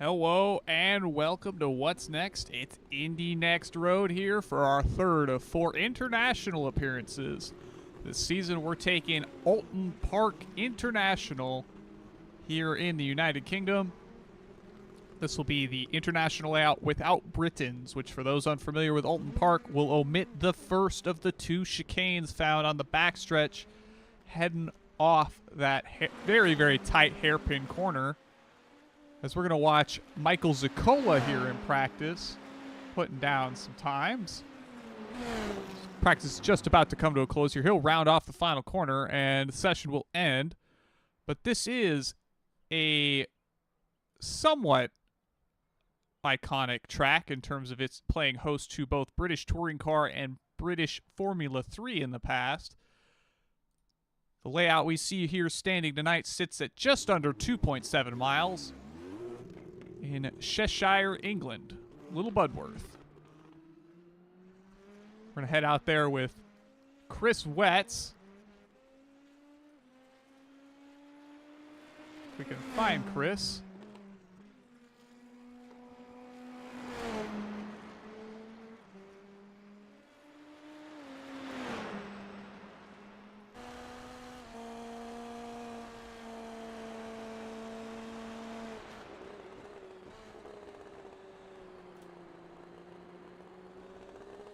Hello and welcome to What's Next. It's Indy Next Road here for our third of 4 international appearances. This season we're taking OULTON Park International here in the United Kingdom. This will be the international layout without Britons, which for those unfamiliar with OULTON Park will omit the first of the 2 chicanes found on the backstretch heading off that very, very tight hairpin corner. As we're going to watch Michael Zikola here in practice, putting down some times. Practice is just about to come to a close here. He'll round off the final corner and the session will end. But this is a somewhat iconic track in terms of its playing host to both British Touring Car and British Formula 3 in the past. The layout we see here standing tonight sits at just under 2.7 miles. In Cheshire, England, Little Budworth. We're going to head out there with Chris Wetz. If we can find Chris.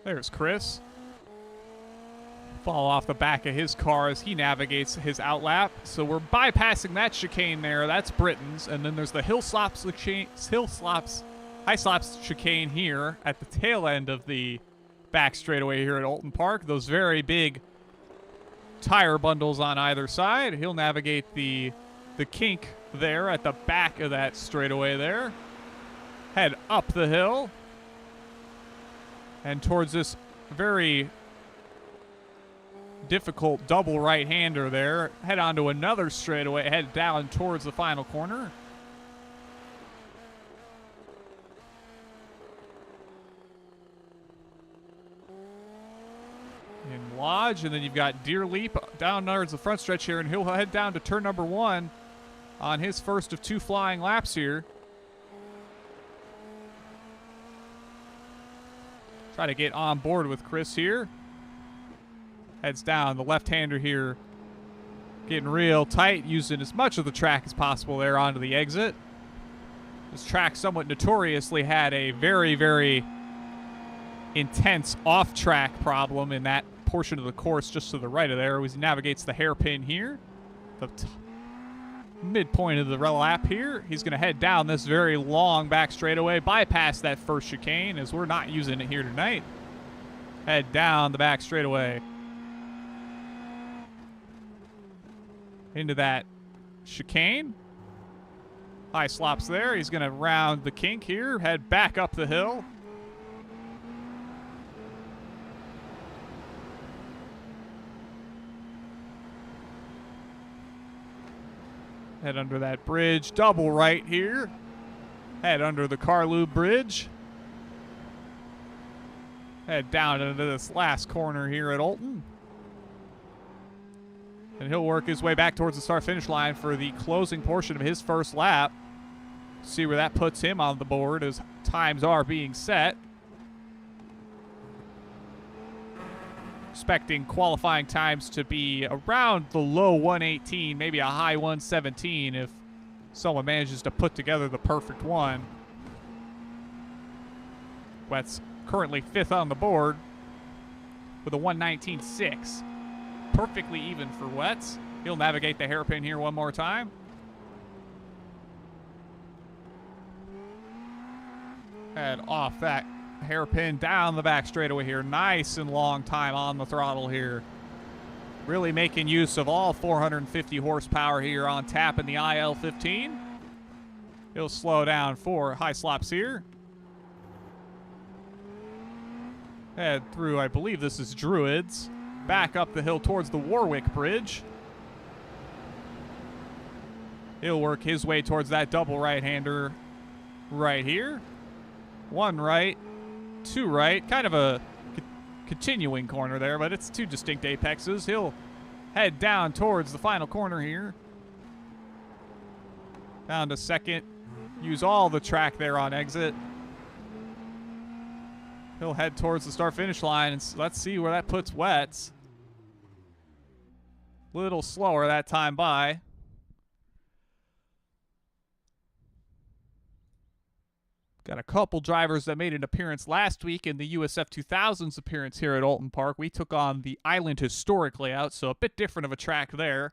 There's Chris. Fall off the back of his car as he navigates his outlap. So we're bypassing that chicane there. That's Britain's. And then there's the high slops chicane here at the tail end of the back straightaway here at OULTON Park. Those very big tire bundles on either side. He'll navigate the kink there at the back of that straightaway there. Head up the hill. And towards this very difficult double right-hander there. Head on to another straightaway. Head down towards the final corner. In Lodge. And then you've got Deer Leap down towards the front stretch here. And he'll head down to turn number 1 on his first of 2 flying laps here. Try to get on board with Chris here. Heads down. The left-hander here getting real tight, using as much of the track as possible there onto the exit. This track somewhat notoriously had a very, very intense off-track problem in that portion of the course just to the right of there as he navigates the hairpin here. The midpoint of the lap here. He's going to head down this very long back straightaway, bypass that first chicane as we're not using it here tonight. Head down the back straightaway. Into that chicane. High slops there. He's going to round the kink here, head back up the hill. Head under that bridge, double right here. Head under the Carlube Bridge. Head down into this last corner here at OULTON. And he'll work his way back towards the start-finish line for the closing portion of his first lap. See where that puts him on the board as times are being set. Expecting qualifying times to be around the low 118, maybe a high 117 if someone manages to put together the perfect one. Wetz currently 5th on the board with a 119.6. Perfectly even for Wetz. He'll navigate the hairpin here one more time. Head off that hairpin down the back straightaway here. Nice and long time on the throttle here. Really making use of all 450 horsepower here on tap in the IL-15. He'll slow down for high slops here. Head through, I believe this is Druids. Back up the hill towards the Warwick Bridge. He'll work his way towards that double right-hander right here. 1 right. 2 right, kind of a continuing corner there, but it's 2 distinct apexes. He'll head down towards the final corner here. Down to second. use all the track there on exit. He'll head towards the start-finish line, and let's see where that puts Wets. A little slower that time by. Got a couple drivers that made an appearance last week in the USF 2000's appearance here at Oulton Park. We took on the Island Historic layout, so a bit different of a track there,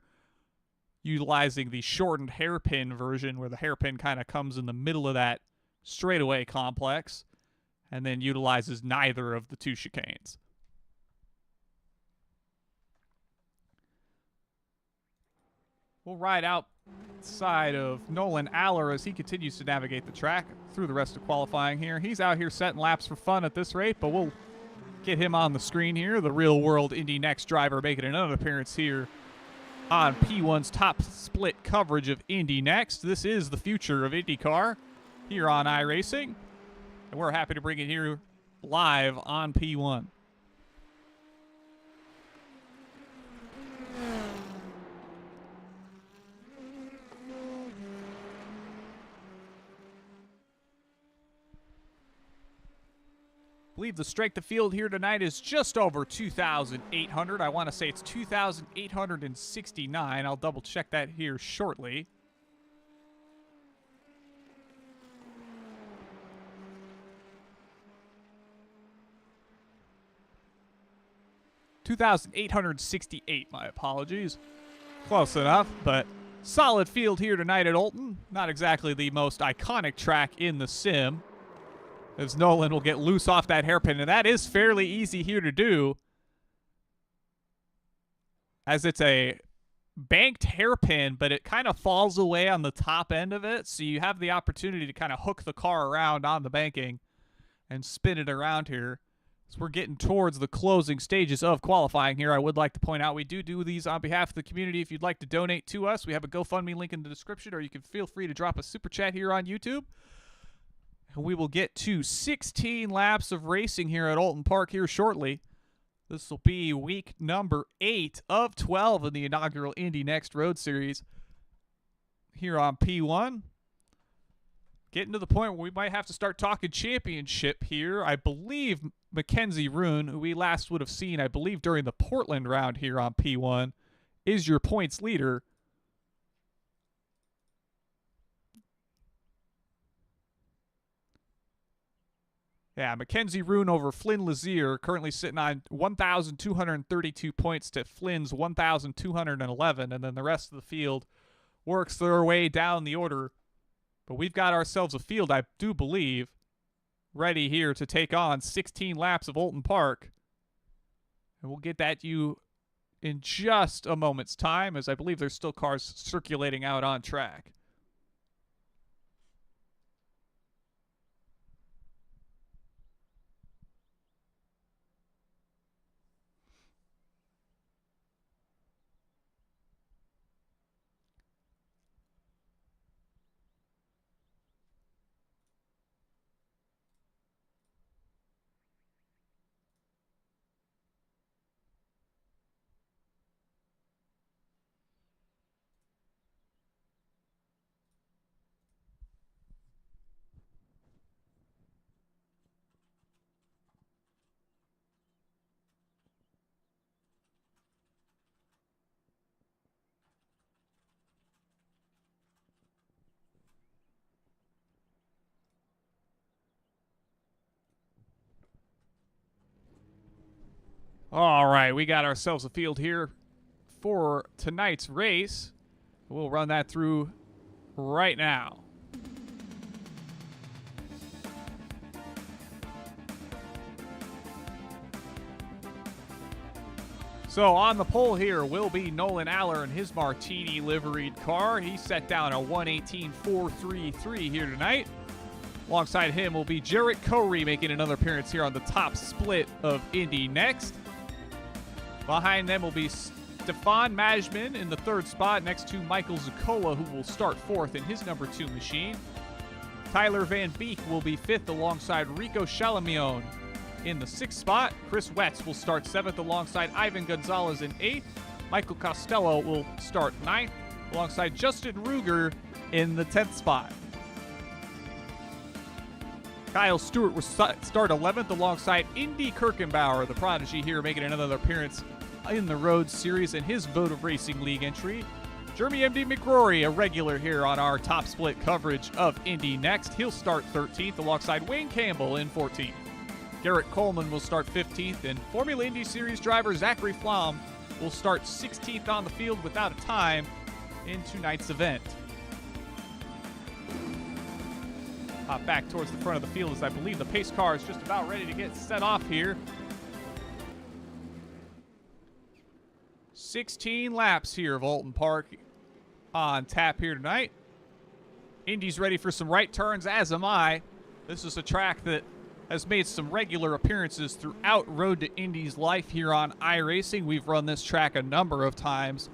utilizing the shortened hairpin version where the hairpin kind of comes in the middle of that straightaway complex and then utilizes neither of the two chicanes. We'll ride outside of Nolan Aller as he continues to navigate the track through the rest of qualifying here. He's out here setting laps for fun at this rate, but we'll get him on the screen here. The real-world Indy NXT driver making another appearance here on P1's top split coverage of Indy NXT. This is the future of IndyCar here on iRacing, and we're happy to bring it here live on P1. I believe the strength of field here tonight is just over 2,800. I want to say it's 2,869. I'll double check that here shortly. $2,868, my apologies. Close enough, but solid field here tonight at Oulton. Not exactly the most iconic track in the sim, as Nolan will get loose off that hairpin, and that is fairly easy here to do, as it's a banked hairpin, but it kind of falls away on the top end of it, so you have the opportunity to kind of hook the car around on the banking and spin it around here. So we're getting towards the closing stages of qualifying here. I would like to point out we do these on behalf of the community. If you'd like to donate to us, we have a GoFundMe link in the description, or you can feel free to drop a super chat here on YouTube. And we will get to 16 laps of racing here at Oulton Park here shortly. This will be week number 8 of 12 in the inaugural Indy NXT Road Series here on P1. Getting to the point where we might have to start talking championship here. I believe Mackenzie Roon, who we last would have seen, I believe, during the Portland round here on P1, is your points leader. Yeah, Mackenzie Roon over Flynn Lazier, currently sitting on 1,232 points to Flynn's 1,211, and then the rest of the field works their way down the order. But we've got ourselves a field, I do believe, ready here to take on 16 laps of Oulton Park. And we'll get that to you in just a moment's time, as I believe there's still cars circulating out on track. All right, we got ourselves a field here for tonight's race. We'll run that through right now. So on the pole here will be Nolan Aller in his Martini liveried car. He set down a 1:18.433 here tonight. Alongside him will be Jarrett Corey making another appearance here on the top split of Indy NXT. Behind them will be Stefan Majman in the third spot next to Michael Zuccola, who will start fourth in his number 2 machine. Tyler Van Beek will be fifth alongside Rico Chalamion in the 6th spot. Chris Wetz will start 7th alongside Ivan Gonzalez in 8th. Michael Costello will start 9th alongside Justin Ruger in the 10th spot. Kyle Stewart will start 11th alongside Indy Kirkenbauer, the prodigy here, making another appearance in the Road Series and his Vote of Racing League entry. Jeremy MD McRory, a regular here on our top split coverage of Indy Next. He'll start 13th alongside Wayne Campbell in 14th. Garrett Coleman will start 15th, and Formula Indy Series driver Zachary Flom will start 16th on the field without a time in tonight's event. Hop back towards the front of the field as I believe the pace car is just about ready to get set off here. 16 laps here of Oulton Park on tap here tonight. Indy's ready for some right turns, as am I. This is a track that has made some regular appearances throughout Road to Indy's life here on iRacing. We've run this track a number of times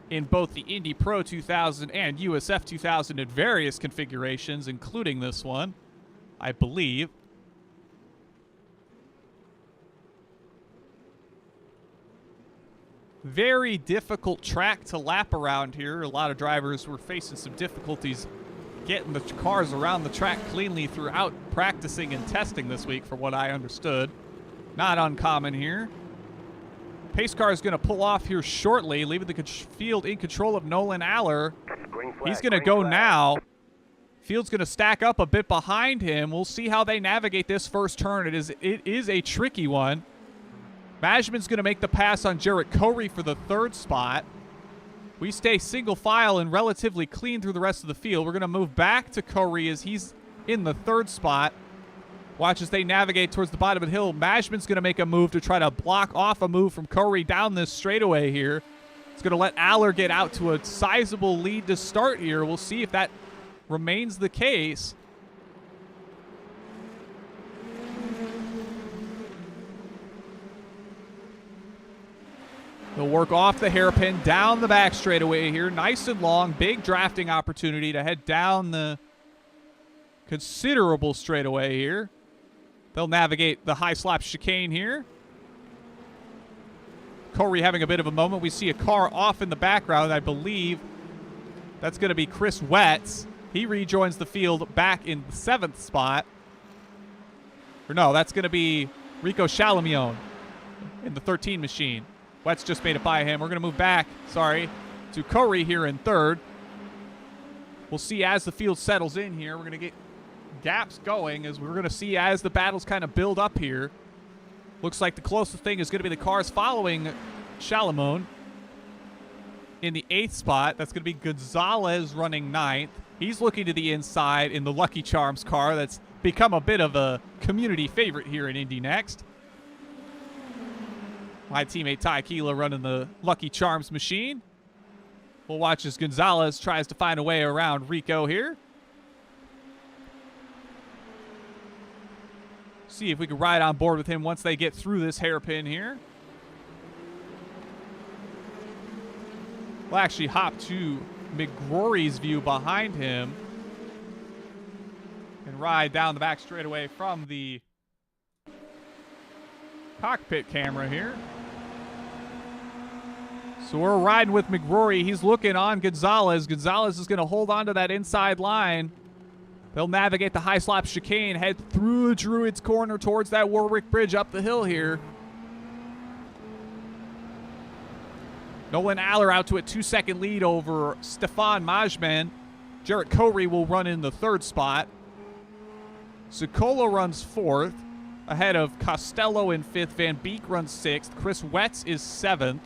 in both the Indy Pro 2000 and USF 2000 in various configurations, including this one, I believe. Very difficult track to lap around here. A lot of drivers were facing some difficulties getting the cars around the track cleanly throughout practicing and testing this week, from what I understood. Not uncommon here. Pace car is going to pull off here shortly, leaving the field in control of Nolan Aller. He's going to go now. Field's going to stack up a bit behind him. We'll see how they navigate this first turn. It is a tricky one. Majman's going to make the pass on Jarrett Corey for the third spot. We stay single file and relatively clean through the rest of the field. We're going to move back to Corey as he's in the third spot. Watch as they navigate towards the bottom of the hill. Majman's going to make a move to try to block off a move from Corey down this straightaway here. It's going to let Aller get out to a sizable lead to start here. We'll see if that remains the case. They'll work off the hairpin, down the back straightaway here. Nice and long, big drafting opportunity to head down the considerable straightaway here. They'll navigate the high slop chicane here. Corey having a bit of a moment. We see a car off in the background. I believe that's going to be Chris Wetz. He rejoins the field back in the 7th spot. Or no, that's going to be Rico Chalamion in the 13 machine. Wetz just made it by him. We're going to move back, to Corey here in 3rd. We'll see as the field settles in here. We're going to get gaps going as we're going to see as the battles kind of build up here. Looks like the closest thing is going to be the cars following Chalamone in the 8th spot. That's going to be Gonzalez running 9th. He's looking to the inside in the Lucky Charms car. That's become a bit of a community favorite here in Indy Next. My teammate Ty Keela running the Lucky Charms machine. We'll watch as Gonzalez tries to find a way around Rico here. See if we can ride on board with him once they get through this hairpin here. We'll actually hop to McRory's view behind him and ride down the back straightaway from the cockpit camera here. So we're riding with McRory. He's looking on Gonzalez. Gonzalez is going to hold on to that inside line. They'll navigate the high slop chicane, head through Druid's Corner towards that Warwick Bridge up the hill here. Nolan Aller out to a 2-second lead over Stefan Majman. Jarrett Corey will run in the 3rd spot. Zuccolo runs 4th, ahead of Costello in 5th. Van Beek runs 6th. Chris Wetz is 7th.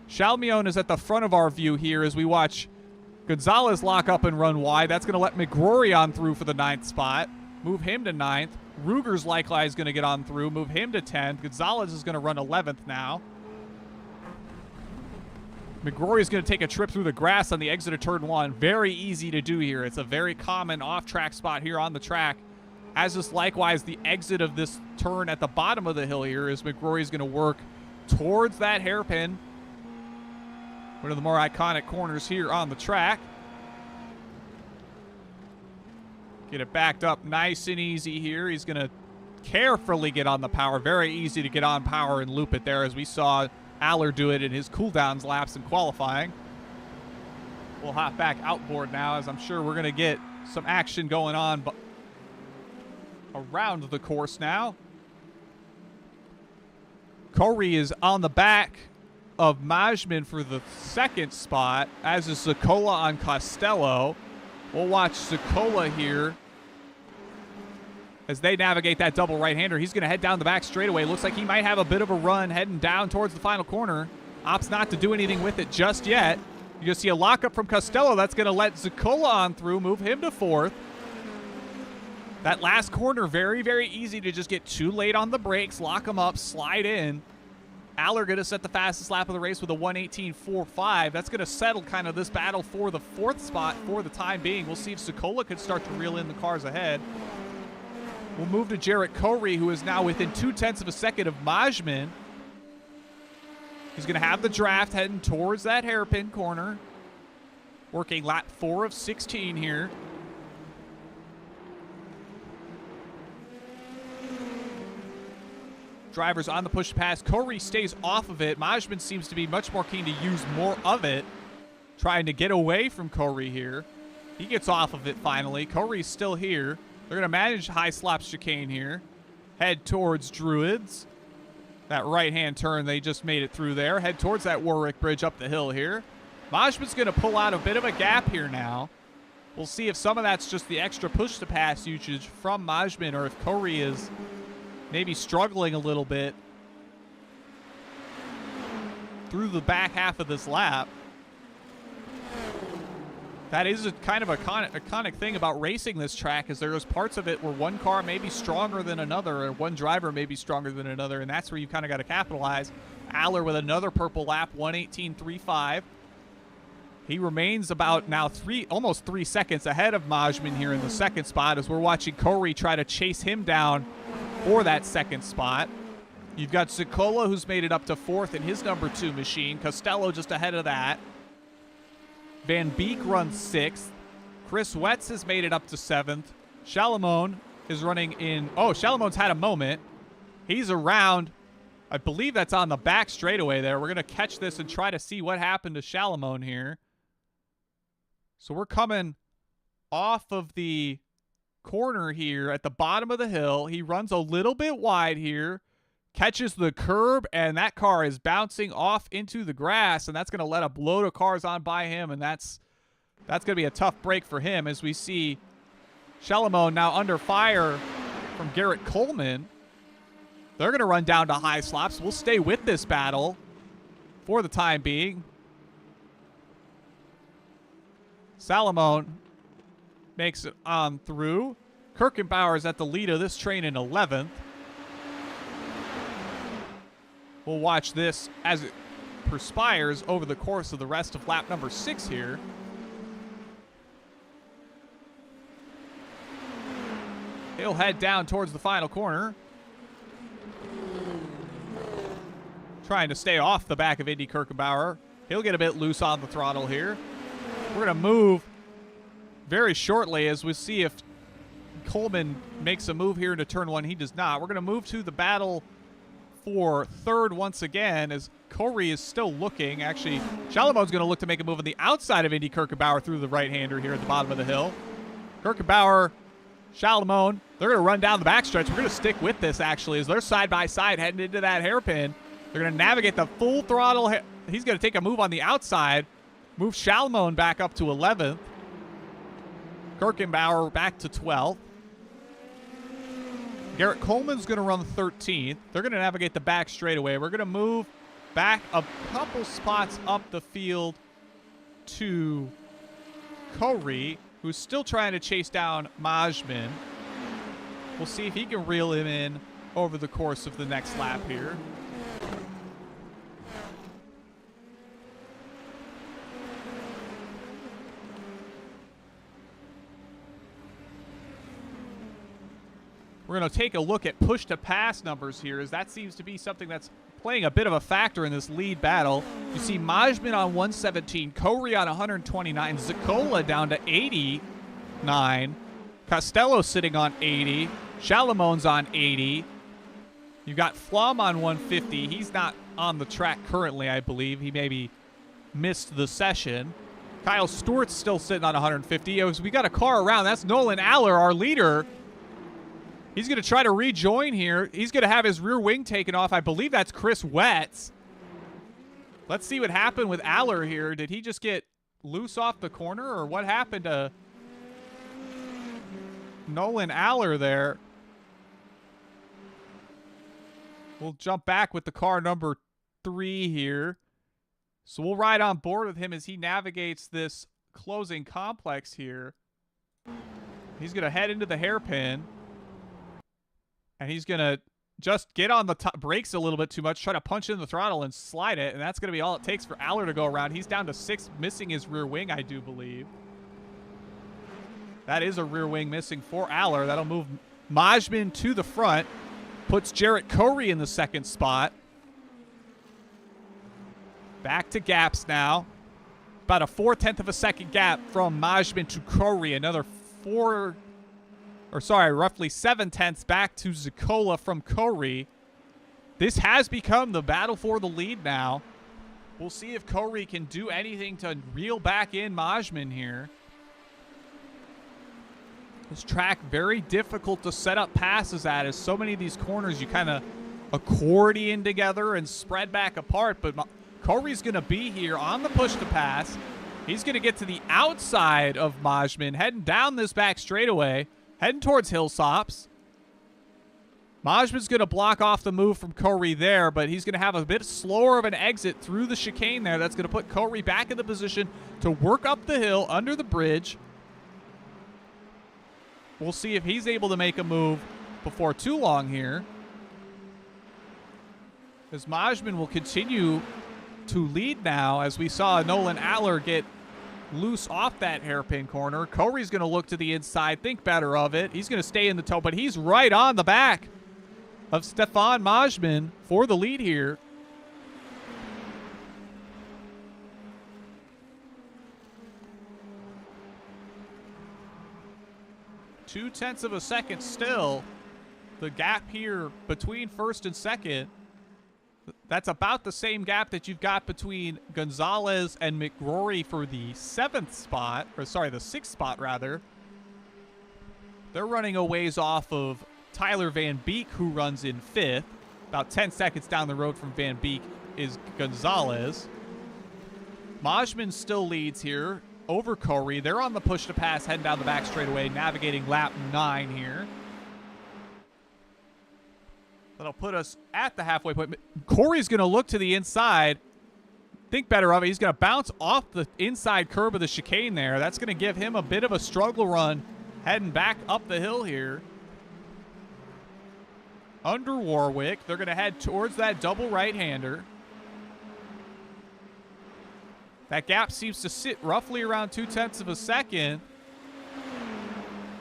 Chalmion is at the front of our view here as we watch Gonzalez lock up and run wide. That's going to let McRory on through for the 9th spot. Move him to 9th. Ruger's likewise going to get on through. Move him to 10th. Gonzalez is going to run 11th now. McRory is going to take a trip through the grass on the exit of turn 1. Very easy to do here. It's a very common off-track spot here on the track. As is likewise the exit of this turn at the bottom of the hill here as McRory is going to work towards that hairpin. One of the more iconic corners here on the track. Get it backed up nice and easy here. He's going to carefully get on the power. Very easy to get on power and loop it there as we saw Aller do it in his cooldowns laps in qualifying. We'll hop back outboard now as I'm sure we're going to get some action going on around the course now. Corey is on the back of Majman for the second spot, as is Zakola on Costello. We'll watch Zakola here as they navigate that double right-hander. He's going to head down the back straightaway. Looks like he might have a bit of a run heading down towards the final corner. Opts not to do anything with it just yet. You're going to see a lockup from Costello. That's going to let Zakola on through, move him to fourth. That last corner, very, very easy to just get too late on the brakes, lock him up, slide in. Aller going to set the fastest lap of the race with a 1:18.45. That's going to settle kind of this battle for the fourth spot for the time being. We'll see if Zakola can start to reel in the cars ahead. We'll move to Jarrett Corey, who is now within 0.2 of a second of Majman. He's going to have the draft heading towards that hairpin corner. Working lap 4 of 16 here. Drivers on the push pass. Corey stays off of it. Majman seems to be much more keen to use more of it. Trying to get away from Corey here. He gets off of it finally. Corey's still here. They're going to manage high slop chicane here. Head towards Druids. That right-hand turn, they just made it through there. Head towards that Warwick Bridge up the hill here. Majman's going to pull out a bit of a gap here now. We'll see if some of that's just the extra push-to-pass usage from Majman, or if Corey is maybe struggling a little bit through the back half of this lap. That is a kind of a iconic thing about racing this track, is there's parts of it where one car may be stronger than another, or one driver may be stronger than another, and that's where you kind of got to capitalize. Aller with another purple lap, 1:18.35. He remains about now almost 3 seconds ahead of Majman here in the second spot, as we're watching Corey try to chase him down for that second spot. You've got Zakola, who's made it up to fourth in his number 2 machine. Costello just ahead of that. Van Beek runs 6th. Chris Wetz has made it up to 7th. Chalamone is running in. Oh, Chalamone's had a moment. He's around. I believe that's on the back straightaway there. We're going to catch this and try to see what happened to Chalamone here. So we're coming off of the corner here at the bottom of the hill. He runs a little bit wide here. Catches the curb, and that car is bouncing off into the grass, and that's going to let a load of cars on by him, and that's going to be a tough break for him, as we see Chalamone now under fire from Garrett Coleman. They're going to run down to high slops. We'll stay with this battle for the time being. Chalamone makes it on through. Kirkenbauer is at the lead of this train in 11th. We'll watch this as it perspires over the course of the rest of lap number 6 here. He'll head down towards the final corner, trying to stay off the back of Indy Kirkenbauer. He'll get a bit loose on the throttle here. We're going to move very shortly as we see if Coleman makes a move here into turn 1. He does not. We're going to move to the battle for third once again, as Corey is still looking. Actually, Chalamone's going to look to make a move on the outside of Indy Kirkenbauer through the right-hander here at the bottom of the hill. Kirkenbauer, Chalamone, they're going to run down the backstretch. We're going to stick with this, actually, as they're side-by-side heading into that hairpin. They're going to navigate the full throttle. He's going to take a move on the outside, move Chalamone back up to 11th. Kirkenbauer back to 12th. Garrett Coleman's going to run 13th. They're going to navigate the back straightaway. We're going to move back a couple spots up the field to Corey, who's still trying to chase down Majman. We'll see if he can reel him in over the course of the next lap here. We're going to take a look at push-to-pass numbers here, as that seems to be something that's playing a bit of a factor in this lead battle. You see Majman on 117, Corey on 129, Zakola down to 89, Costello sitting on 80, Chalamone's on 80. You've got Flum on 150. He's not on the track currently, I believe. He maybe missed the session. Kyle Stewart's still sitting on 150. As we got a car around, that's Nolan Aller, our leader. He's going to try to rejoin here. He's going to have his rear wing taken off. I believe that's Chris Wetz. Let's see what happened with Aller here. Did he just get loose off the corner, or what happened to Nolan Aller there? We'll jump back with the car number 3 here. So we'll ride on board with him as he navigates this closing complex here. He's going to head into the hairpin. And he's going to just get on the brakes a little bit too much, try to punch in the throttle and slide it. And that's going to be all it takes for Aller to go around. He's down to 6, missing his rear wing, I do believe. That is a rear wing missing for Aller. That'll move Majmin to the front. Puts Jarrett Corey in the 2nd spot. Back to gaps now. About a 4/10 of a second gap from Majmin to Corey. Another roughly 7/10 back to Zicola from Corey. This has become the battle for the lead now. We'll see if Corey can do anything to reel back in Majmin here. This track, very difficult to set up passes at, as so many of these corners you kind of accordion together and spread back apart. But Corey's going to be here on the push to pass. He's going to get to the outside of Majmin, heading down this back straightaway, heading towards Hilltops. Majmin's going to block off the move from Corey there, but he's going to have a bit slower of an exit through the chicane there. That's going to put Corey back in the position to work up the hill under the bridge. We'll see if he's able to make a move before too long here, as Majmin will continue to lead now, as we saw Nolan Aller get loose off that hairpin corner. Corey's going to look to the inside, think better of it. He's going to stay in the tow, but he's right on the back of Stefan Majmin for the lead here. Two-tenths of a second still. The gap here between first and second. That's about the same gap that you've got between Gonzalez and McRory for the 7th spot, or sorry, the 6th spot rather. They're running a ways off of Tyler Van Beek, who runs in 5th. About 10 seconds down the road from Van Beek is Gonzalez. Majmin still leads here over Corey. They're on the push to pass, heading down the back straightaway, navigating lap 9 here. That'll put us at the halfway point. Corey's going to look to the inside. Think better of it. He's going to bounce off the inside curb of the chicane there. That's going to give him a bit of a struggle run heading back up the hill here. Under Warwick. They're going to head towards that double right-hander. That gap seems to sit roughly around 2/10 of a second.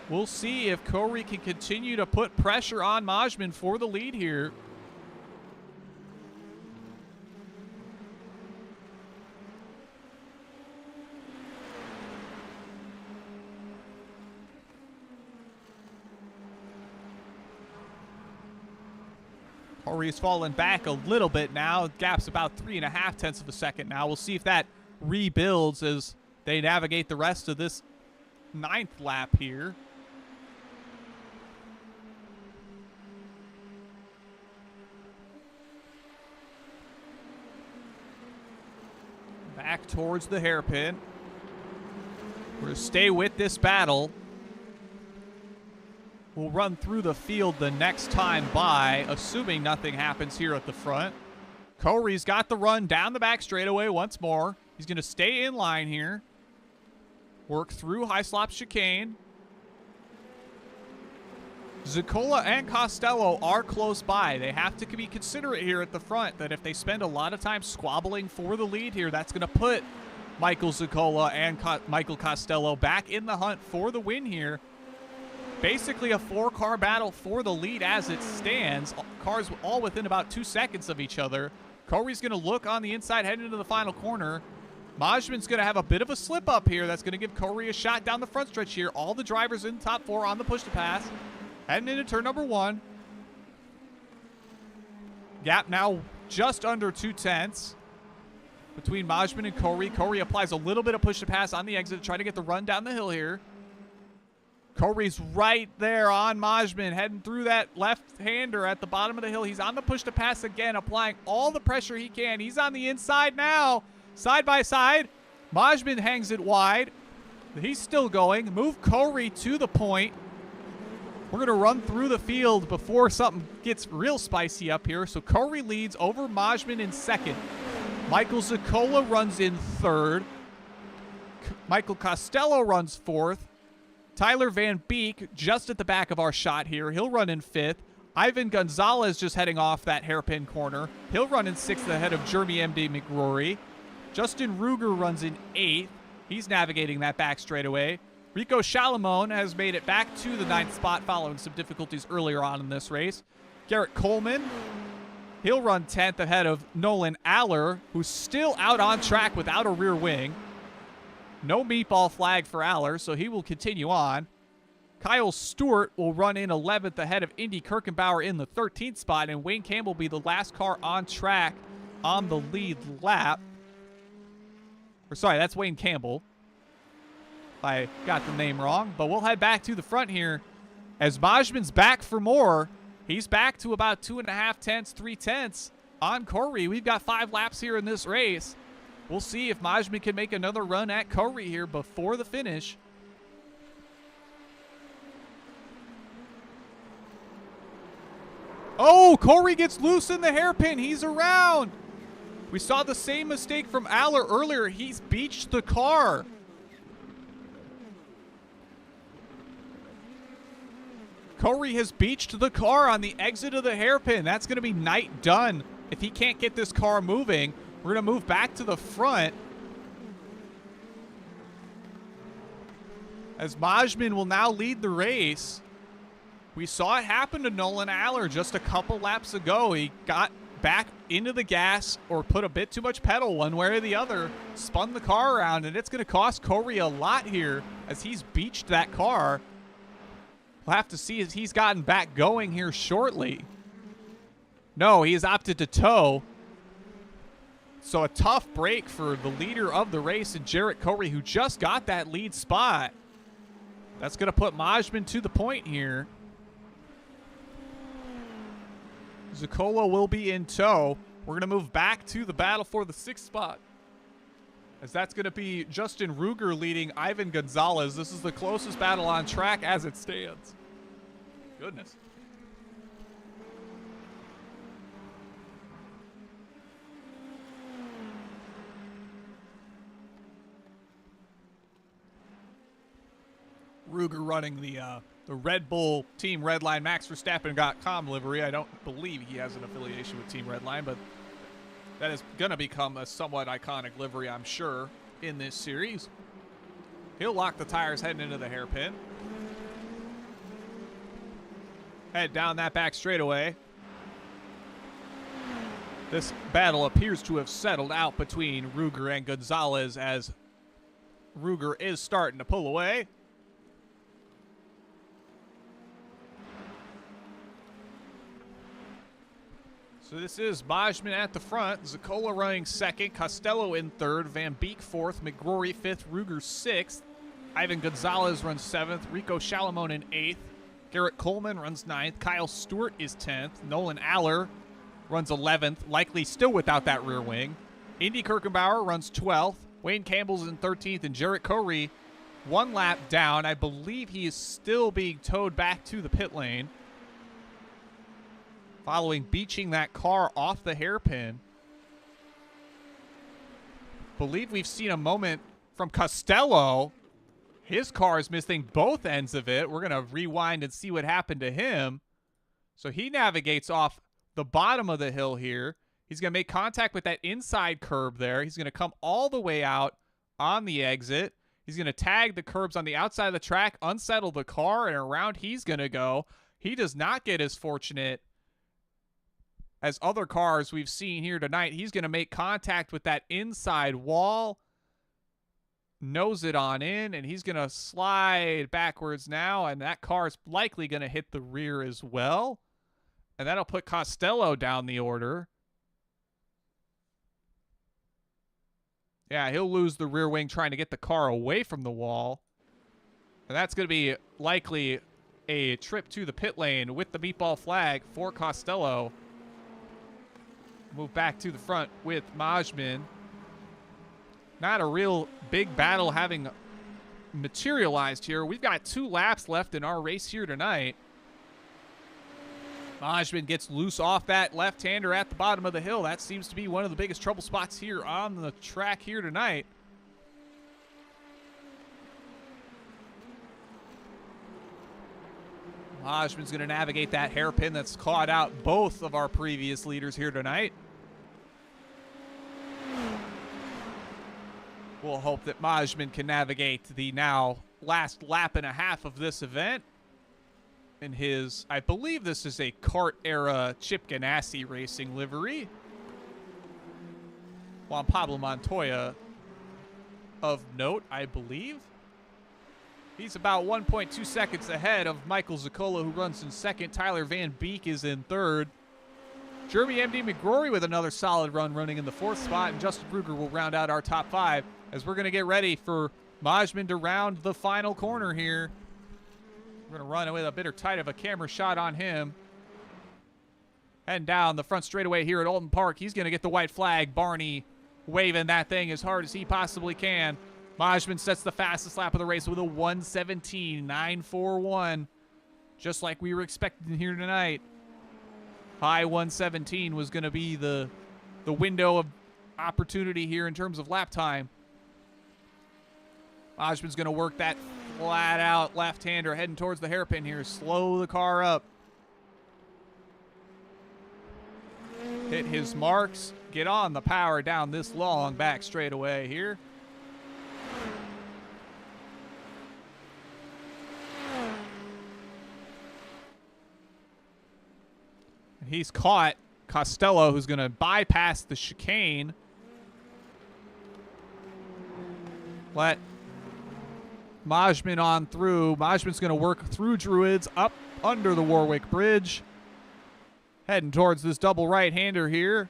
We'll see if Corey can continue to put pressure on Majmin for the lead here. Corey's fallen back a little bit now. Gap's about 3.5 of a second now. We'll see if that rebuilds as they navigate the rest of this 9th lap here. Back towards the hairpin. We're going to stay with this battle. We'll run through the field the next time by, assuming nothing happens here at the front. Corey's got the run down the back straightaway once more. He's going to stay in line here. Work through high slop chicane. Zicola and Costello are close by. They have to be considerate here at the front, that if they spend a lot of time squabbling for the lead here, that's going to put Michael Zicola and Michael Costello back in the hunt for the win here. Basically a 4-car battle for the lead as it stands. Cars all within about 2 seconds of each other. Corey's going to look on the inside, heading into the final corner. Majmin's going to have a bit of a slip up here. That's going to give Corey a shot down the front stretch here. All the drivers in top 4 on the push to pass. Heading into turn number 1. Gap now just under 2/10 between Majmin and Corey. Corey applies a little bit of push to pass on the exit to try to get the run down the hill here. Corey's right there on Majman, heading through that left-hander at the bottom of the hill. He's on the push to pass again, applying all the pressure he can. He's on the inside now, side by side. Majman hangs it wide. He's still going. Move Corey to the point. We're going to run through the field before something gets real spicy up here. So Corey leads over Majman in second. Michael Ziccola runs in third. Michael Costello runs fourth. Tyler Van Beek just at the back of our shot here. He'll run in fifth. Ivan Gonzalez just heading off that hairpin corner. He'll run in sixth ahead of Jeremy M.D. McRory. Justin Ruger runs in eighth. He's navigating that back straightaway. Rico Chalamone has made it back to the ninth spot following some difficulties earlier on in this race. Garrett Coleman, he'll run 10th ahead of Nolan Aller, who's still out on track without a rear wing. No meatball flag for Aller, so he will continue on. Kyle Stewart will run in 11th ahead of Indy Kirkenbauer in the 13th spot, and Wayne Campbell will be the last car on track on the lead lap. Or sorry, that's Wayne Campbell. I got the name wrong, but we'll head back to the front here as Majman's back for more. He's back to about 2.5 tenths, 3 tenths on Corey. We've got 5 laps here in this race. We'll see if Majman can make another run at Corey here before the finish. Oh, Corey gets loose in the hairpin. He's around. We saw the same mistake from Aller earlier. He's beached the car. Corey has beached the car on the exit of the hairpin. That's going to be night done if he can't get this car moving. We're going to move back to the front as Majman will now lead the race. We saw it happen to Nolan Aller just a couple laps ago. He got back into the gas or put a bit too much pedal one way or the other, spun the car around, and it's going to cost Corey a lot here as he's beached that car. We'll have to see as he's gotten back going here shortly. No, he has opted to tow. So a tough break for the leader of the race and Jarrett Corey, who just got that lead spot. That's going to put Majman to the point here. Ziccola will be in tow. We're going to move back to the battle for the 6th spot, as that's going to be Justin Ruger leading Ivan Gonzalez. This is the closest battle on track as it stands. Goodness. Ruger running the Red Bull Team Redline Max Verstappen.com livery. I don't believe he has an affiliation with Team Redline, but that is going to become a somewhat iconic livery, I'm sure, in this series. He'll lock the tires heading into the hairpin. Head down that back straightaway. This battle appears to have settled out between Ruger and Gonzalez as Ruger is starting to pull away. So this is Majman at the front, Ziccola running second, Costello in third, Van Beek fourth, McRory fifth, Ruger sixth, Ivan Gonzalez runs seventh, Rico Chalamone in eighth, Garrett Coleman runs ninth, Kyle Stewart is 10th, Nolan Aller runs 11th, likely still without that rear wing. Indy Kirkenbauer runs 12th, Wayne Campbell's in 13th, and Jarrett Corey 1 lap down. I believe he is still being towed back to the pit lane following beaching that car off the hairpin. Believe we've seen a moment from Costello. His car is missing both ends of it. We're going to rewind and see what happened to him. So he navigates off the bottom of the hill here. He's going to make contact with that inside curb there. He's going to come all the way out on the exit. He's going to tag the curbs on the outside of the track, unsettle the car, and around he's going to go. He does not get as fortunate as other cars we've seen here tonight. He's going to make contact with that inside wall, nose it on in, and he's going to slide backwards now, and that car is likely going to hit the rear as well. And that'll put Costello down the order. Yeah, he'll lose the rear wing trying to get the car away from the wall. And that's going to be likely a trip to the pit lane with the meatball flag for Costello. Move back to the front with Majmin. Not a real big battle having materialized here. We've got 2 laps left in our race here tonight. Majmin gets loose off that left-hander at the bottom of the hill. That seems to be one of the biggest trouble spots here on the track here tonight. Majmin's going to navigate that hairpin that's caught out both of our previous leaders here tonight. We'll hope that Majmin can navigate the now last lap and a half of this event in his, I believe this is a kart-era Chip Ganassi racing livery. Juan Pablo Montoya of note, I believe. He's about 1.2 seconds ahead of Michael Ziccola, who runs in second. Tyler Van Beek is in third. Jeremy M.D. McGrory with another solid run running in the 4th spot, and Justin Ruger will round out our top 5 as we're going to get ready for Majmin to round the final corner here. We're going to run with a bit tight of a camera shot on him. Heading down the front straightaway here at Oulton Park. He's going to get the white flag. Barney waving that thing as hard as he possibly can. Majmin sets the fastest lap of the race with a 1:17.941. Just like we were expecting here tonight. High 117 was going to be the window of opportunity here in terms of lap time. Majmin's going to work that flat-out left-hander heading towards the hairpin here. Slow the car up. Hit his marks. Get on the power down this long back straightaway here. He's caught Costello, who's going to bypass the chicane. Let Majmin on through. Majmin's going to work through Druids up under the Warwick Bridge. Heading towards this double right-hander here.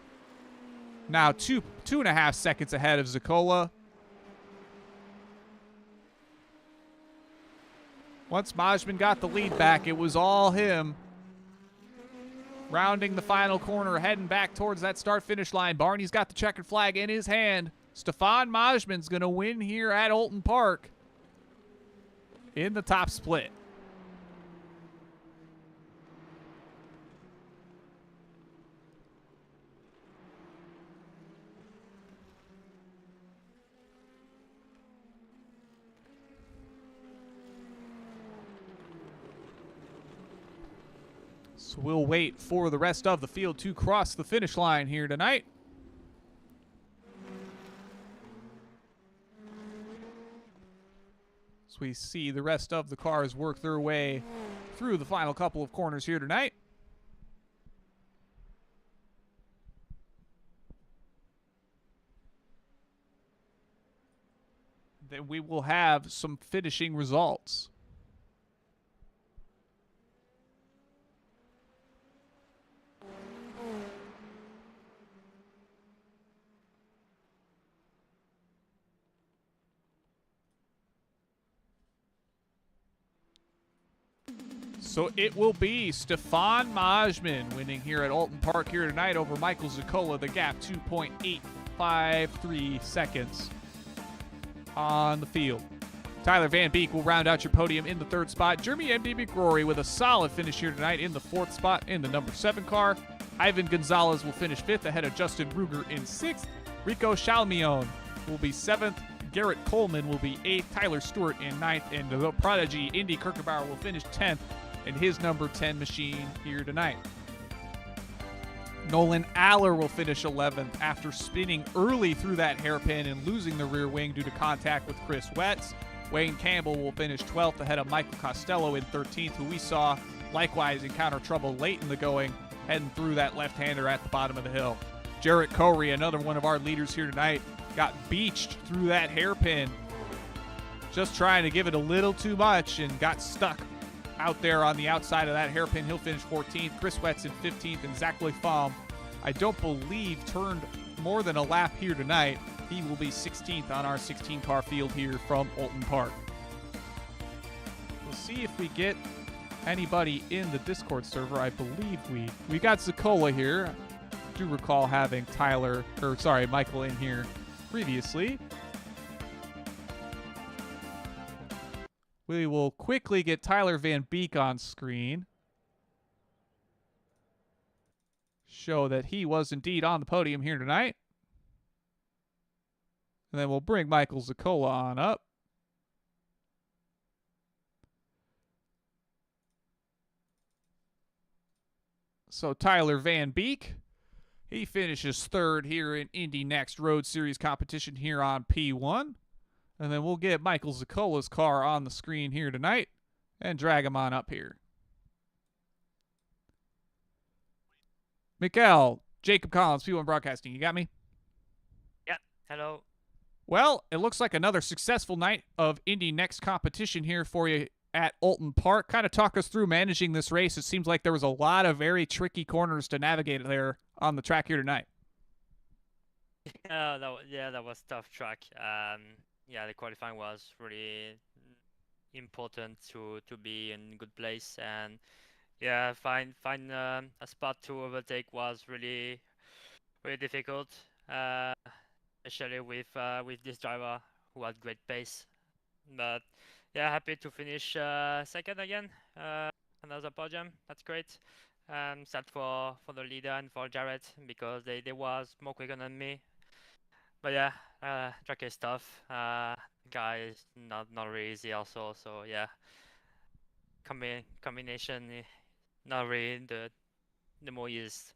Now 2.5 seconds ahead of Ziccola. Once Majmin got the lead back, it was all him. Rounding the final corner, heading back towards that start-finish line. Barney's got the checkered flag in his hand. Stefan Majmin's going to win here at Oulton Park in the top split. So we'll wait for the rest of the field to cross the finish line here tonight. So we see the rest of the cars work their way through the final couple of corners here tonight. Then we will have some finishing results. So it will be Stefan Majmin winning here at Oulton Park here tonight over Michael Ziccola. The gap 2.853 seconds on the field. Tyler Van Beek will round out your podium in the 3rd spot. Jeremy M.D. McGrory with a solid finish here tonight in the 4th spot in the number 7 car. Ivan Gonzalez will finish 5th ahead of Justin Ruger in 6th. Rico Chalmion will be 7th. Garrett Coleman will be 8th. Tyler Stewart in 9th. And the prodigy Indy Kirkwood will finish 10th in his number 10 machine here tonight. Nolan Aller will finish 11th after spinning early through that hairpin and losing the rear wing due to contact with Chris Wetz. Wayne Campbell will finish 12th ahead of Michael Costello in 13th, who we saw likewise encounter trouble late in the going, heading through that left-hander at the bottom of the hill. Jarrett Corey, another one of our leaders here tonight, got beached through that hairpin, just trying to give it a little too much and got stuck out there on the outside of that hairpin. He'll finish 14th. Chris Wetz in 15th, and Zach Lefam, I don't believe, turned more than a lap here tonight. He will be 16th on our 16-car field here from Oulton Park. see if we get anybody in the Discord server. I believe we got Zakola here. I do recall having Michael in here previously. We will quickly get Tyler Van Beek on screen. Show that he was indeed on the podium here tonight. And then we'll bring Michael Zakola on up. So Tyler Van Beek, he finishes third here in Indy NXT Road Series competition here on P1. And then we'll get Michael Zakola's car on the screen here tonight and drag him on up here. Mikkel, Jacob Collins, P1 Broadcasting, you got me? Yeah, hello. Well, it looks like another successful night of Indy NXT competition here for you at OULTON Park. Kind of talk us through managing this race. It seems like there was a lot of very tricky corners to navigate there on the track here tonight. That was tough track. The qualifying was really important to be in good place, and find a spot to overtake was really difficult, especially with this driver who had great pace. But happy to finish second again. Another podium. That's great. Sad for the leader and for Jared because they was more quicker than me. But track is tough. Guy is not really easy also. So combination not really the more used.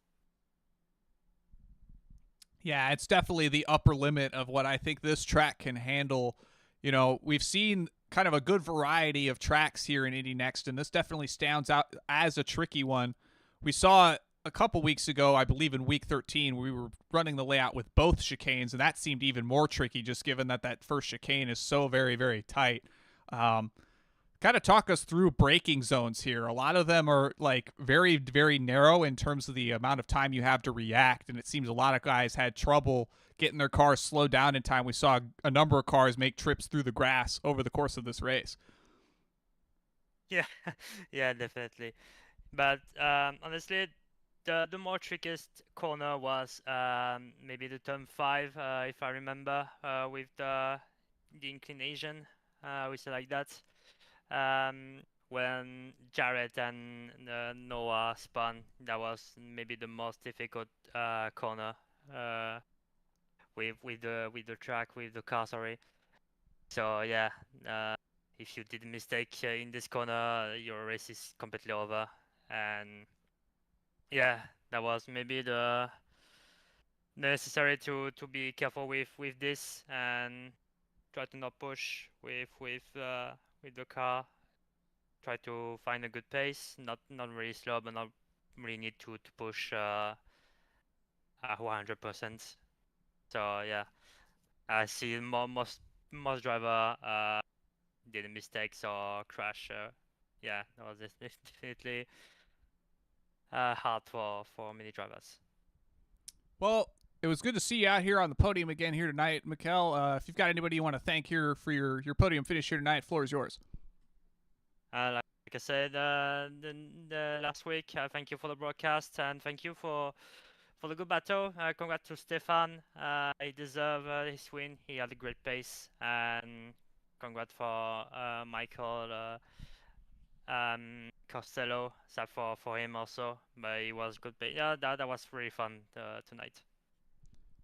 Yeah, it's definitely the upper limit of what I think this track can handle. You know, we've seen kind of a good variety of tracks here in Indy NXT, and this definitely stands out as a tricky one. We saw a couple weeks ago, I believe in week 13, we were running the layout with both chicanes, and that seemed even more tricky just given that first chicane is so very, very tight. Kind of talk us through braking zones here. A lot of them are like very, very narrow in terms of the amount of time you have to react, and it seems a lot of guys had trouble getting their cars slowed down in time. We saw a number of cars make trips through the grass over the course of this race. Yeah, definitely. But honestly, the more trickiest corner was maybe the turn 5, if I remember, with the inclination, we say like that. When Jared and Noah spun, that was maybe the most difficult corner with the track, with the car, sorry. So if you did a mistake in this corner, your race is completely over. And that was maybe the necessary to be careful with this and try to not push with the car. Try to find a good pace, not really slow, but not really need to push 100%. So I see most driver did mistakes or crash. That was definitely hard for many drivers. Well, it was good to see you out here on the podium again here tonight, Mikkel. If you've got anybody you want to thank here for your podium finish here tonight, floor is yours. Like I said the last week, thank you for the broadcast and thank you for the good battle. Congrats to Stefan. He deserved his win. He had a great pace, and congrats for Michael Costello. Sad for him also, but he was good. That was really fun tonight.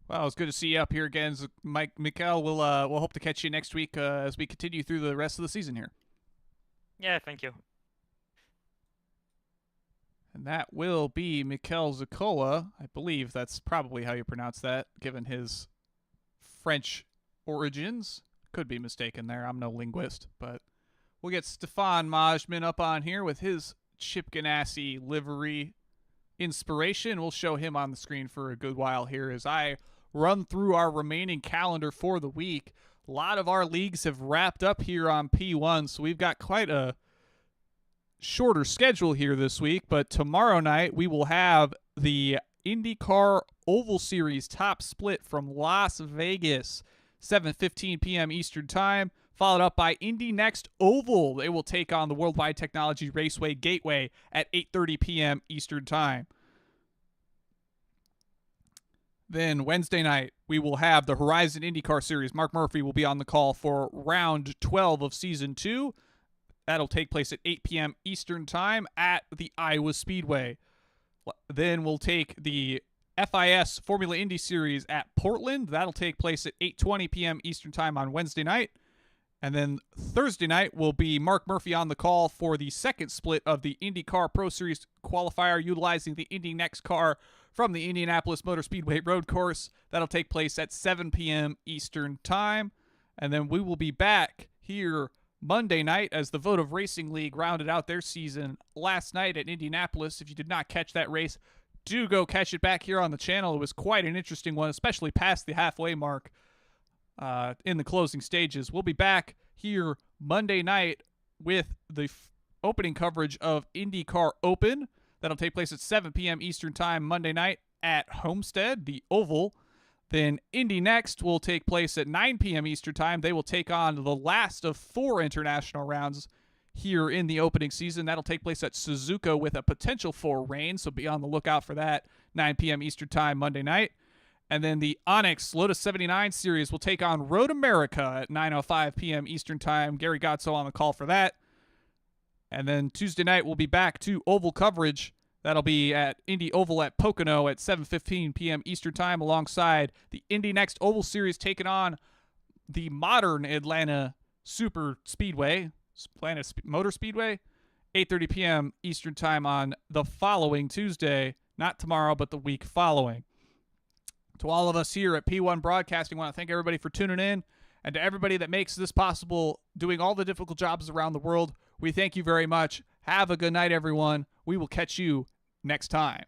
Well, it's good to see you up here again, Mikkel. We'll hope to catch you next week as we continue through the rest of the season here. Yeah, thank you. And that will be Mikkel Zakola. I believe that's probably how you pronounce that, given his French origins. Could be mistaken there. I'm no linguist, but we'll get Stefan Majman up on here with his Chip Ganassi livery inspiration. We'll show him on the screen for a good while here as I run through our remaining calendar for the week. A lot of our leagues have wrapped up here on P1, so we've got quite a shorter schedule here this week. But tomorrow night we will have the INDYCAR Oval Series top split from Las Vegas, 7:15 p.m. Eastern Time, followed up by Indy NXT Oval. They will take on the Worldwide Technology Raceway Gateway at 8:30 p.m. Eastern Time. Then Wednesday night, we will have the Horizon IndyCar Series. Mark Murphy will be on the call for round 12 of Season 2. That'll take place at 8 p.m. Eastern Time at the Iowa Speedway. Then we'll take the FIS Formula Indy Series at Portland. That'll take place at 8:20 p.m. Eastern Time on Wednesday night. And then Thursday night will be Mark Murphy on the call for the second split of the IndyCar Pro Series qualifier utilizing the Indy NXT car from the Indianapolis Motor Speedway road course. That'll take place at 7 p.m. Eastern Time. And then we will be back here Monday night as the Votive Racing League rounded out their season last night at Indianapolis. If you did not catch that race, do go catch it back here on the channel. It was quite an interesting one, especially past the halfway mark in the closing stages. We'll be back here Monday night with the opening coverage of IndyCar Open. That'll take place at 7 p.m. Eastern Time Monday night at Homestead, the Oval. Then Indy NXT will take place at 9 p.m. Eastern Time. They will take on the last of 4 international rounds here in the opening season. That'll take place at Suzuka with a potential for rain, so be on the lookout for that, 9 p.m. Eastern Time Monday night. And then the Onyx Lotus 79 Series will take on Road America at 9:05 p.m. Eastern Time. Gary Gotso on the call for that. And then Tuesday night we'll be back to Oval coverage. That'll be at Indy Oval at Pocono at 7:15 p.m. Eastern Time alongside the Indy NXT Oval Series taking on the modern Atlanta Super Speedway, Atlanta Motor Speedway, 8:30 p.m. Eastern Time on the following Tuesday, not tomorrow, but the week following. To all of us here at P1 Broadcasting, I want to thank everybody for tuning in, and to everybody that makes this possible, doing all the difficult jobs around the world, we thank you very much. Have a good night, everyone. We will catch you next time.